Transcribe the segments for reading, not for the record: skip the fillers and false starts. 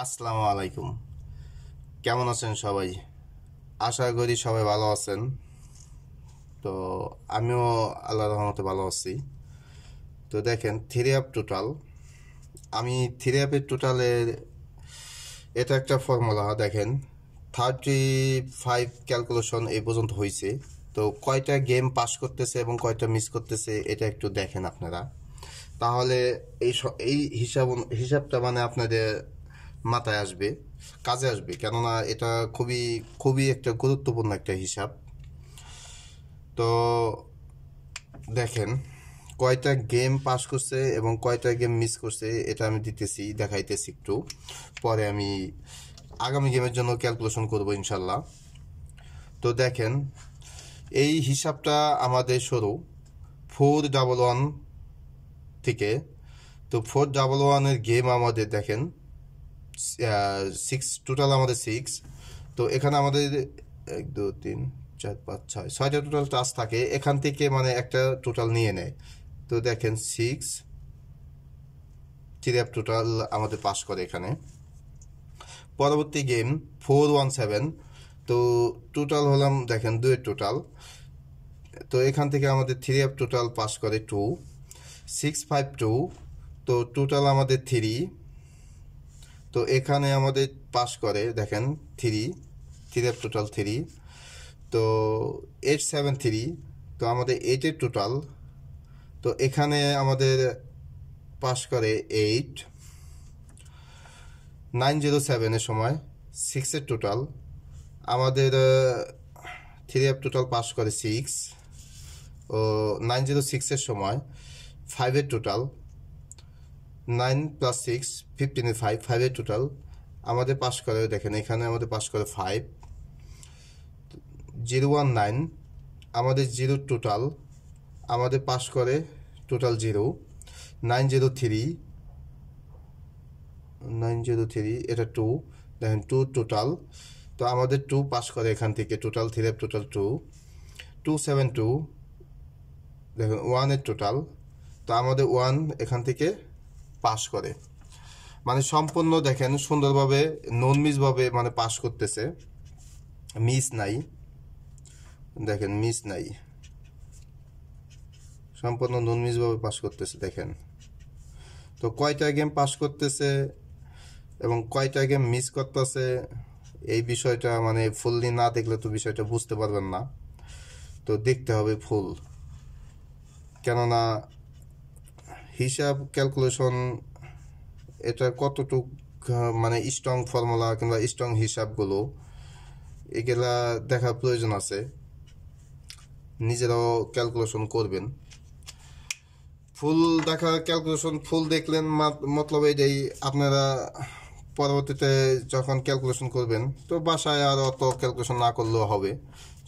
আসসালামু আলাইকুম। কেমন আছেন সবাই? আশা করি সবাই ভালো আছেন। তো আমিও আল্লাহর রহমতে ভালো আছি। তো দেখেন থ্রি অ্যাপ টোটাল, আমি থ্রি অ্যাপের টোটালের এটা একটা ফর্মুলা দেখেন 35 ক্যালকুলেশন এই পর্যন্ত হয়েছে। তো কয়টা গেম পাস করতেছে এবং কয়টা মিস করতেছে এটা একটু দেখেন আপনারা, তাহলে এই হিসাবটা মানে আপনাদের মাথায় আসবে, কাজে আসবে, কেননা এটা খুবই খুবই একটা গুরুত্বপূর্ণ একটা হিসাব। তো দেখেন কয়টা গেম পাস করছে এবং কয়টা গেম মিস করছে এটা আমি দেখাইতেছি একটু পরে। আমি আগামী গেমের জন্য ক্যালকুলেশন করব ইনশাল্লাহ। তো দেখেন এই হিসাবটা আমাদের শুরু 411 থেকে। তো 411-এর গেম আমাদের দেখেন 6, টোটাল আমাদের 6। তো এখানে আমাদের 1 2 3 4 5 6 ছয়টা টোটাল টাস্ক থাকে, এখান থেকে মানে একটা টোটাল নিয়ে নেয়। তো দেখেন 6 থ্রি টোটাল আমাদের পাস করে এখানে। পরবর্তী গেম 417, তো টোটাল হলাম দেখেন 2 টোটাল। তো এখান থেকে আমাদের থ্রি টোটাল পাস করে 2। 652, তো টোটাল আমাদের 3। তো এখানে আমাদের পাস করে দেখেন থ্রি টোটাল 3। তো 873, তো আমাদের 8-এর টোটাল। তো এখানে আমাদের পাস করে 8। 907-এর সময় 6-এর টোটাল, আমাদের থ্রি টোটাল পাস করে 6। ও 906-এর সময় 5-এর টোটাল, 9 + 6 15-এর 5-এর টোটাল আমাদের পাস করে দেখেন এখানে আমাদের পাস করে 5। 019, আমাদের 0 টোটাল, আমাদের পাস করে টোটাল 0। 903 এটা 2, দেখেন 2 টোটাল। তো আমাদের 2 পাস করে এখান থেকে টোটাল থ্রি টোটাল 2। 272, দেখেন 1-এর টোটাল। তো আমাদের 1 এখান থেকে পাস করে, মানে সম্পূর্ণ দেখেন সুন্দরভাবে নন মিসভাবে মানে পাস করতেছে, মিস নাই। দেখেন মিস নাই, সম্পূর্ণ নন মিসভাবে পাস করতেছে দেখেন। তো কয়টা গেম পাস করতেছে এবং কয়টা গেম মিস করতেছে এই বিষয়টা মানে ফুললি না দেখলে তো বিষয়টা বুঝতে পারবেন না। তো দেখতে হবে ফুল, কেননা হিসাব ক্যালকুলেশন এটা কতটুক মানে স্ট্রং ফর্মুলা কিংবা স্ট্রং হিসাবগুলো এগুলা দেখার প্রয়োজন আছে, নিজেরাও ক্যালকুলেশন করবেন। ফুল দেখা ক্যালকুলেশন ফুল দেখলেন মতলব এটাই, আপনারা পরবর্তীতে যখন ক্যালকুলেশন করবেন তো বাসায় আর অত ক্যালকুলেশন না করলেও হবে,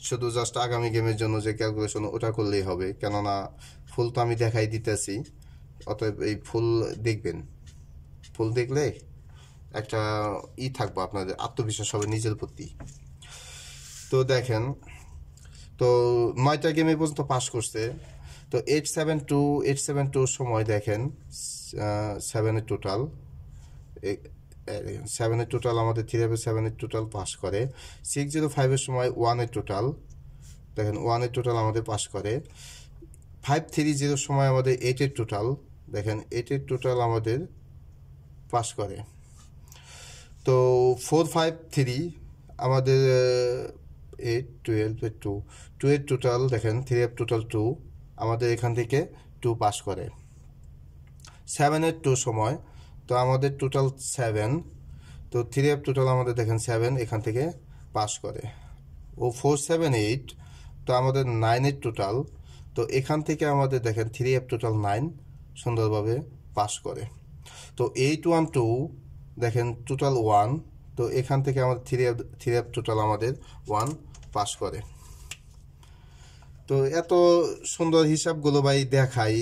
শুধু জাস্ট আগামী গেমের জন্য যে ক্যালকুলেশন ওটা করলেই হবে, কেননা ফুল তো আমি দেখাই দিতেছি। অতএব এই ফুল দেখবেন, ফুল দেখলে একটা থাকবো আপনাদের আত্মবিশ্বাস হবে নিজের প্রতি। তো দেখেন তো 9টা গেমে পর্যন্ত পাস করছে। তো 872 সময় দেখেন 7-এর টোটাল, 7-এর টোটাল আমাদের 7-এর টোটাল পাস করে। 605-এর সময় 1-এর টোটাল, দেখেন 1-এর টোটাল আমাদের পাস করে। 530 সময় আমাদের 8-এর টোটাল, দেখেন 8-এর টোটাল আমাদের পাস করে। তো 453 আমাদের 8 12 2-এর টোটাল, দেখেন 3-এর টোটাল 2, আমাদের এখান থেকে 2 পাস করে। 7-এর 2 সময়, তো আমাদের টোটাল 7, তো 3-এর টোটাল আমাদের দেখেন 7 এখান থেকে পাস করে। ও 478, তো আমাদের 9-এর টোটাল, তো এখান থেকে আমাদের দেখেন 3-এর টোটাল 9 সুন্দরভাবে পাস করে। তো 812, দেখেন টোটাল 1, তো এখান থেকে আমাদের 3-এর টোটাল আমাদের 1 পাস করে। তো এত সুন্দর হিসাবগুলো ভাই দেখাই,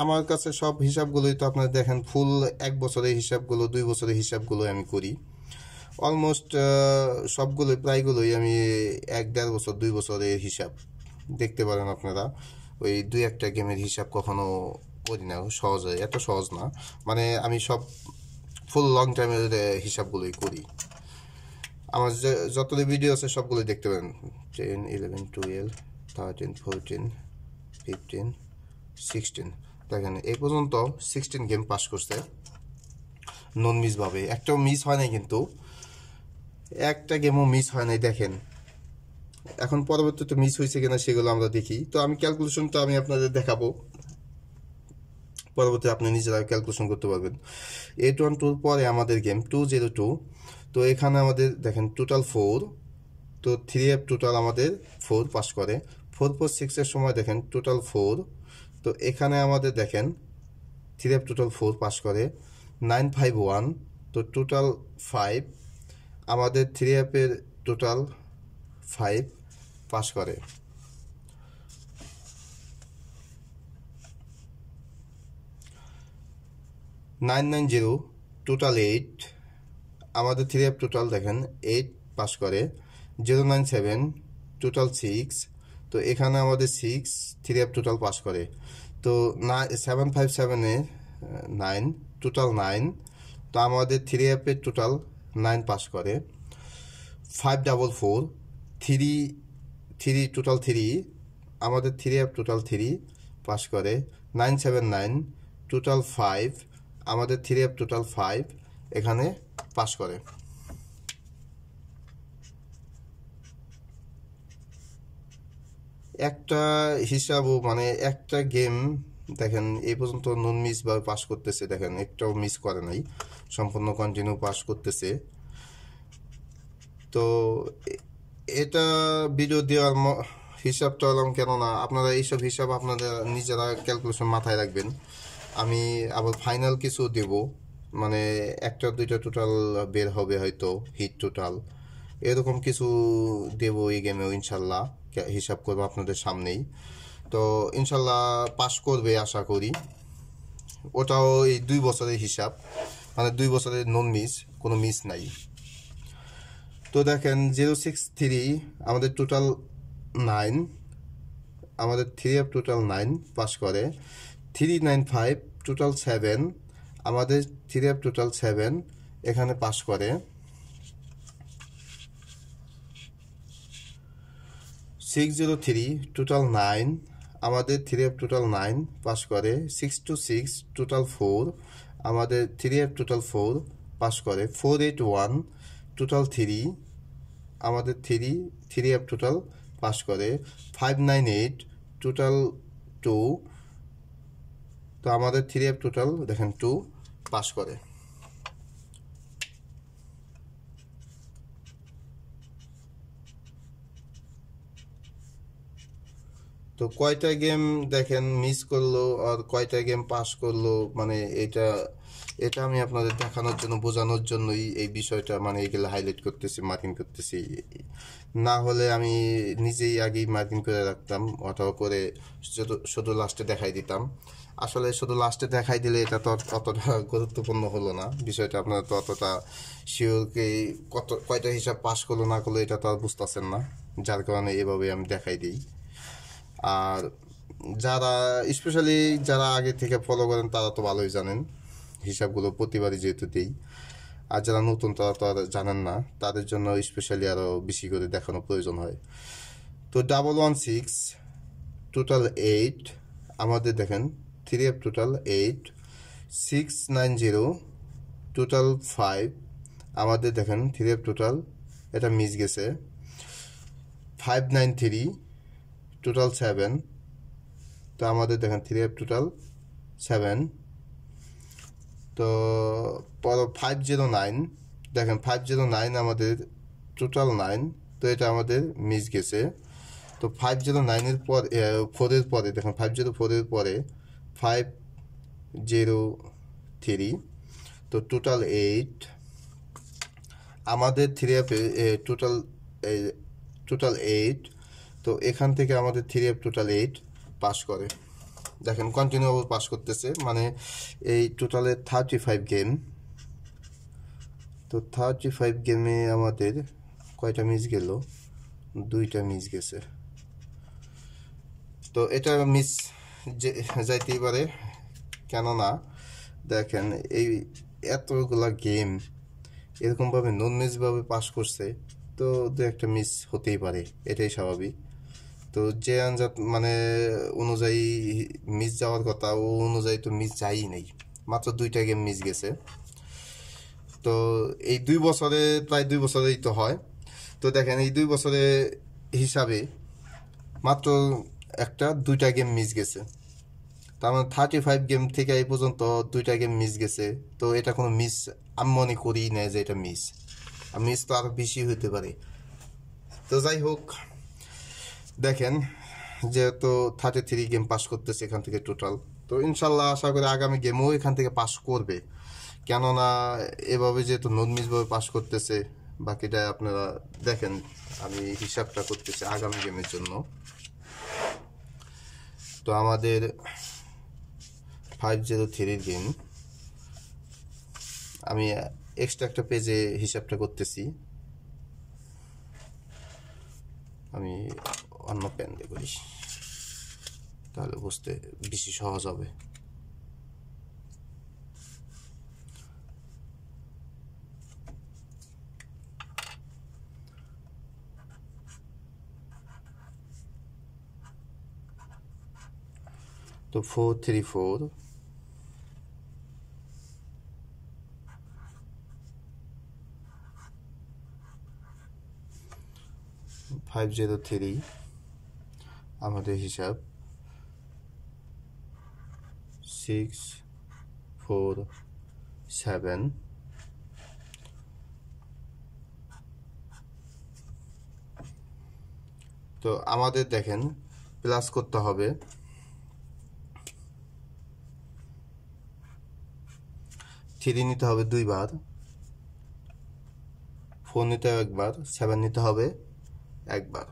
আমার কাছে সব হিসাবগুলোই তো আপনারা দেখেন ফুল 1 বছরের হিসাবগুলো 2 বছরের হিসাবগুলো আমি করি অলমোস্ট সবগুলোই প্রায়গুলোই আমি 1-1.5 বছর 2 বছরের হিসাব দেখতে পারেন আপনারা। ওই 2-1টা গেমের হিসাব কখনো করি না, সহজ হয়, এত সহজ না। মানে আমি সব ফুল লং টাইমের হিসাবগুলোই করি। আমার যতগুলো ভিডিও আছে সবগুলো দেখতে পারেন, 10, 11, 12, 13, 14, 15, 16। দেখেন এই পর্যন্ত 16 গেম পাস করছে নন মিসভাবে, একটাও মিস হয় নাই, কিন্তু একটা গেমও মিস হয় নাই। দেখেন এখন পরবর্তীতে মিস হয়েছে কিনা সেগুলো আমরা দেখি। তো আমি ক্যালকুলেশনটা আমি আপনাদের দেখাবো, পরবর্তী আপনি নিজেরা ক্যালকুলেশন করতে পারবেন। 812 পরে আমাদের গেম 202। তো এখানে আমাদের দেখেন টোটাল 4, তো 3F টোটাল আমাদের 4 পাস করে। 446 সময় দেখেন টোটাল 4, তো এখানে আমাদের দেখেন 3F টোটাল 4 পাস করে। 951, তো টোটাল 5 আমাদের 3F এর টোটাল 5 পাস করে। 990 টোটাল 8 আমাদের 3F টোটাল দেখেন 8 পাস করে। 097 টোটাল 6, তো এখানে আমাদের 6 3F টোটাল পাস করে। তো 757 9 টোটাল 9, তো আমাদের 3F এর টোটাল 9 পাস করে। 544 3 টোটাল 3 আমাদের 3F টোটাল 3 পাস করে। 979 টোটাল 5 আমাদের 3F টোটাল 5 এখানে পাস করে। একটা হিসাবও মানে একটা গেম দেখেন এই পর্যন্ত নন মিস বা পাস করতেছে, দেখেন একটাও মিস করে নাই, সম্পূর্ণ কন্টিনিউ পাস করতেছে। তো এটা ভিডিও দেওয়ার হিসাবটা হলাম, কেননা আপনারা এইসব হিসাব আপনাদের নিজেরা ক্যালকুলেশন মাথায় রাখবেন। আমি আবার ফাইনাল কিছু দেব, মানে একটা দুইটা টোটাল বের হবে হয়তো, হিট টোটাল এরকম কিছু দেব এই গেমেও ইনশাল্লাহ, হিসাব করবো আপনাদের সামনেই। তো ইনশাল্লাহ পাস করবে আশা করি। ওটাও এই 2 বছরের হিসাব, মানে 2 বছরের নন মিস, কোনো মিস নাই। তো দেখেন 063 আমাদের টোটাল 9, আমাদের 3F টোটাল 9 পাস করে। 395 টোটাল 7 আমাদের 3F টোটাল 7 এখানে পাস করে। 603 টোটাল 9 আমাদের 3F টোটাল 9 পাস করে। 626 টোটাল 4 আমাদের 3F টোটাল 4 পাস করে। 481 টোটাল 3 আমাদের 3F টোটাল পাস করে। 598 টোটাল 2, তো আমাদের 3F টোটাল দেখেন 2 পাস করে। তো কয়টা গেম দেখেন মিস করলো আর কয়টা গেম পাস করলো, মানে এটা আমি আপনাদের দেখানোর জন্য, বোঝানোর জন্যই এই বিষয়টা, মানে এগুলো হাইলাইট করতেছি, মার্কিং করতেছি। না হলে আমি নিজেই আগেই মার্কিং করে রাখতাম, অথবা করে শুধু লাস্টে দেখাই দিতাম। আসলে শুধু লাস্টে দেখাই দিলে এটা তো অতটা গুরুত্বপূর্ণ হলো না বিষয়টা, আপনারা তো অতটা শিওরকে কয়টা হিসাব পাস করলো না করলো এটা তো আর বুঝতেছেন না, যার কারণে এভাবে আমি দেখাই দিই। আর যারা স্পেশালি যারা আগে থেকে ফলো করেন তারা তো ভালোই জানেন হিসাবগুলো, প্রতিবারই যেহেতু দিই। আর যারা নতুন তারা তো আর জানেন না, তাদের জন্য স্পেশালি আরও বেশি করে দেখানো প্রয়োজন হয়। তো 116 টোটাল 8 আমাদের দেখেন 3F টোটাল 8। 690 টোটাল 5 আমাদের দেখেন 3F টোটাল, এটা মিস গেছে। 593 টোটাল 7, তো আমাদের দেখেন 3F টোটাল 7। তো 509 দেখেন 509 আমাদের টোটাল 9, তো এটা আমাদের মিস গেছে। তো 509-এর পর 4-এর পরে দেখেন 504-এর পরে 503, তো টোটাল 8 আমাদের 3F টোটাল 8, তো এখান থেকে আমাদের 3F টোটাল 8 পাস করে। দেখেন কন্টিনিউ পাস করতেছে, মানে এই টোটালে 35 গেম। তো 35 গেমে আমাদের কয়টা মিস গেল, 2টা মিস গেছে। তো এটা মিস যাইতেই পারে, কেননা দেখেন এই এতগুলা গেম এরকমভাবে নন মিসভাবে পাস করছে, তো দু একটা মিস হতেই পারে, এটাই স্বাভাবিক। তো যে আনজাত মানে অনুযায়ী মিস যাওয়ার কথা, ও অনুযায়ী তো মিস যায়ই নেই, মাত্র 2টা গেম মিস গেছে। তো এই 2 বছরে, প্রায় 2 বছরেই তো হয়। তো দেখেন এই 2 বছরে হিসাবে মাত্র 2টা গেম মিস গেছে। তার মানে 35 গেম থেকে এই পর্যন্ত 2টা গেম মিস গেছে। তো এটা কোনো মিস আমি মনে করি না যে এটা মিস, আর মিস তো আরও বেশি হতে পারে। তো যাই হোক, দেখেন যেহেতু 33 গেম পাস করতেছে এখান থেকে টোটাল, তো ইনশাল্লাহ আশা করি আগামী গেমও এখান থেকে পাস করবে। কেননা এভাবে যেহেতু নন মিসভাবে পাস করতেছে, বাকিটা আপনারা দেখেন, আমি হিসাবটা করতেছি আগামী গেমের জন্য। তো আমাদের 503 গেম, আমি এক্সট্রা একটা পেজে হিসাবটা করতেছি, আমি অন্য পেন দিয়ে করি, তাহলে বুঝতে বেশি সহজ হবে। তো 434 503 আমাদের হিসাব 647। তো আমাদের দেখেন প্লাস করতে হবে 3 নিতে হবে 2 বার, 4 নিতে হবে 1 বার, 7 নিতে হবে 1 বার।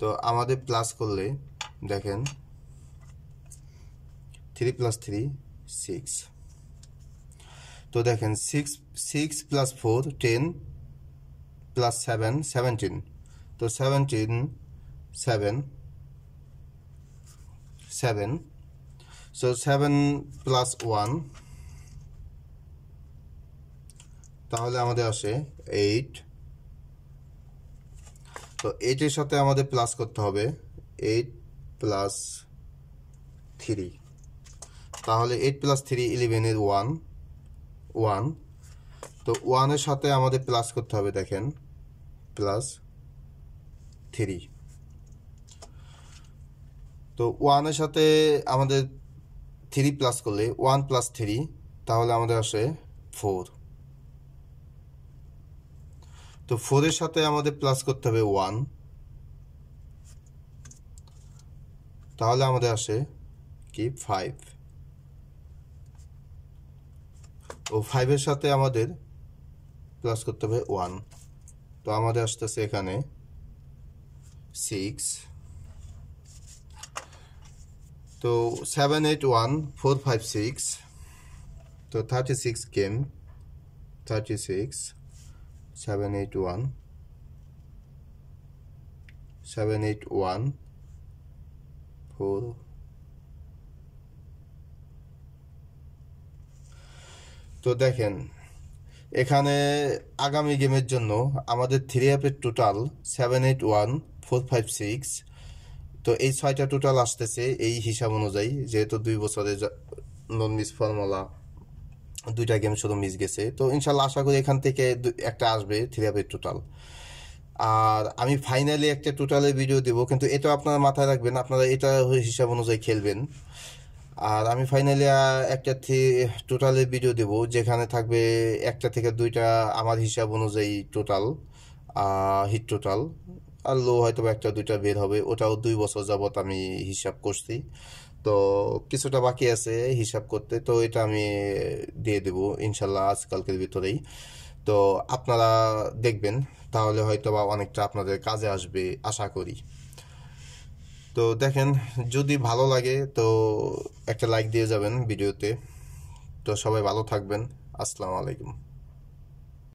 তো আমাদের প্লাস করলে দেখেন 3 + 3 6। তো দেখেন 6 + 4 10 + 7 17। তো 17 7 7, সো 7 + 1, তাহলে আমাদের আসে 8। তো 8-এর সাথে আমাদের প্লাস করতে হবে 8 + 3, তাহলে 8 + 3 11 এর 1 1। তো 1-এর সাথে আমাদের প্লাস করতে হবে, দেখেন +3। তো 1-এর সাথে আমাদের 3 প্লাস করলে 1 + 3, তাহলে আমাদের আসে 4। তো 4-এর সাথে আমাদের প্লাস করতে হবে 1, তাহলে আমাদের আসে কি 5। ও 5-এর সাথে আমাদের প্লাস করতে হবে 1, তো আমাদের আসতেছে এখানে 6। তো 7 8 1 4 5 6, তো 36 গেম, 36 7 8 1 7 8 1 4। তো দেখেন এখানে আগামী গেমের জন্য আমাদের 3 অ্যাপের টোটাল 7 8 1 4 5 6। তো এই 6টা টোটাল আসতেছে এই হিসাব অনুযায়ী, যেহেতু 2 বছরে নন মিস ফর্মুলা, 2টা গেম শুধু মিস গেছে। তো ইনশাল্লাহ আশা করি এখান থেকে একটা আসবে 3 অ্যাপের টোটাল। আর আমি ফাইনালি একটা টোটালের ভিডিও দেব, কিন্তু এটা আপনারা মাথায় রাখবেন, আপনারা এটা হিসাব অনুযায়ী খেলবেন। আর আমি ফাইনালি একটা টোটালের ভিডিও দেব, যেখানে থাকবে 1টা থেকে 2টা আমার হিসাব অনুযায়ী টোটাল হিট টোটাল, আর লো হয়তো 1টা 2টা বের হবে। ওটাও 2 বছর যাবত আমি হিসাব করছি, তো কিছুটা বাকি আছে হিসাব করতে, তো এটা আমি দিয়ে দেব ইনশাল্লাহ আজকালকের ভিতরেই। তো আপনারা দেখবেন, তাহলে হয়তো বা অনেকটা আপনাদের কাজে আসবে আশা করি। তো দেখেন, যদি ভালো লাগে তো একটা লাইক দিয়ে যাবেন ভিডিওতে। তো সবাই ভালো থাকবেন, আসসালামু আলাইকুম।